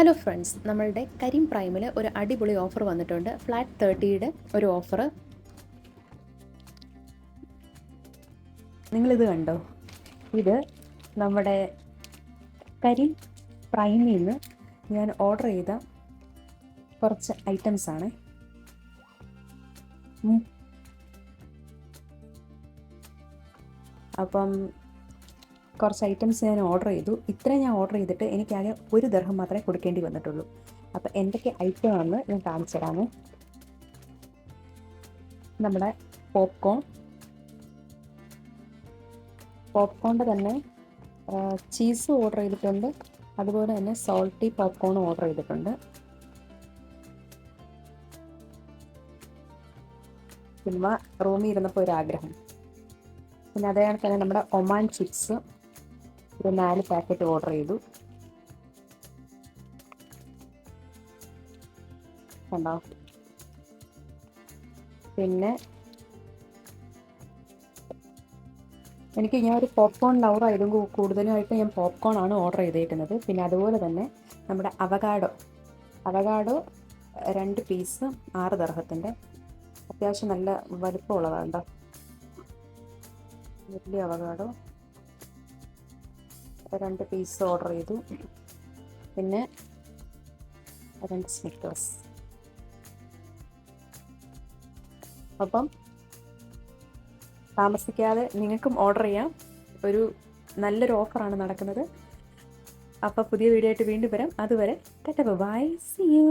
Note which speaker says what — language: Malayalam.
Speaker 1: ഹലോ ഫ്രണ്ട്സ്, നമ്മളുടെ കരീം പ്രൈമിൽ ഒരു അടിപൊളി ഓഫർ വന്നിട്ടുണ്ട്. ഫ്ലാറ്റ് 30യുടെ ഒരു ഓഫർ. നിങ്ങളിത് കണ്ടോ? ഇത് നമ്മുടെ കരീം പ്രൈമിൽ നിന്ന് ഞാൻ ഓർഡർ ചെയ്ത കുറച്ച് ഐറ്റംസാണ്. അപ്പം കുറച്ച് ഐറ്റംസ് ഞാൻ ഓർഡർ ചെയ്തു. ഇത്രയും ഞാൻ ഓർഡർ ചെയ്തിട്ട് എനിക്കാകെ 1 ദിർഹം മാത്രമേ കൊടുക്കേണ്ടി വന്നിട്ടുള്ളൂ. അപ്പം എന്തൊക്കെ ഐറ്റമാണെന്ന് ഞാൻ കാണിച്ചു തരാമേ. നമ്മുടെ പോപ്കോണിൻ്റെ തന്നെ ചീസ് ഓർഡർ ചെയ്തിട്ടുണ്ട്. അതുപോലെ തന്നെ സോൾട്ടി പോപ്കോണും ഓർഡർ ചെയ്തിട്ടുണ്ട്. പിന്നെ റൂമിൽ ഇരുന്നപ്പോൾ ഒരു ആഗ്രഹം. പിന്നെ അതേപോലെ തന്നെ നമ്മുടെ ഒമാൻ ചിപ്സ് ഒരു 4 പാക്കറ്റ് ഓർഡർ ചെയ്തു. കണ്ടോ? പിന്നെ ഞാൻ ഒരു പോപ്കോൺ ലവർ ആയതും കൂടുതലുമായിട്ട് ഞാൻ പോപ്കോൺ ആണ് ഓർഡർ ചെയ്തേക്കുന്നത്. പിന്നെ അതുപോലെ തന്നെ നമ്മുടെ അവകാഡോ 2 പീസ് 6 ദിർഹത്തിൻ്റെ അത്യാവശ്യം നല്ല വലുപ്പമുള്ളതാണ് കേട്ടോ. വലിയ അവകാഡോ 2 പീസ് ഓർഡർ ചെയ്തു. പിന്നെ 2 സ്നിക്കേഴ്സ്. അപ്പം താമസിക്കാതെ നിങ്ങൾക്കും ഓർഡർ ചെയ്യാം. ഒരു നല്ലൊരു ഓഫറാണ് നടക്കുന്നത്. അപ്പോൾ പുതിയ വീഡിയോ ആയിട്ട് വീണ്ടും വരാം. അതുവരെ ടാറ്റാ ബൈ, സീ യു.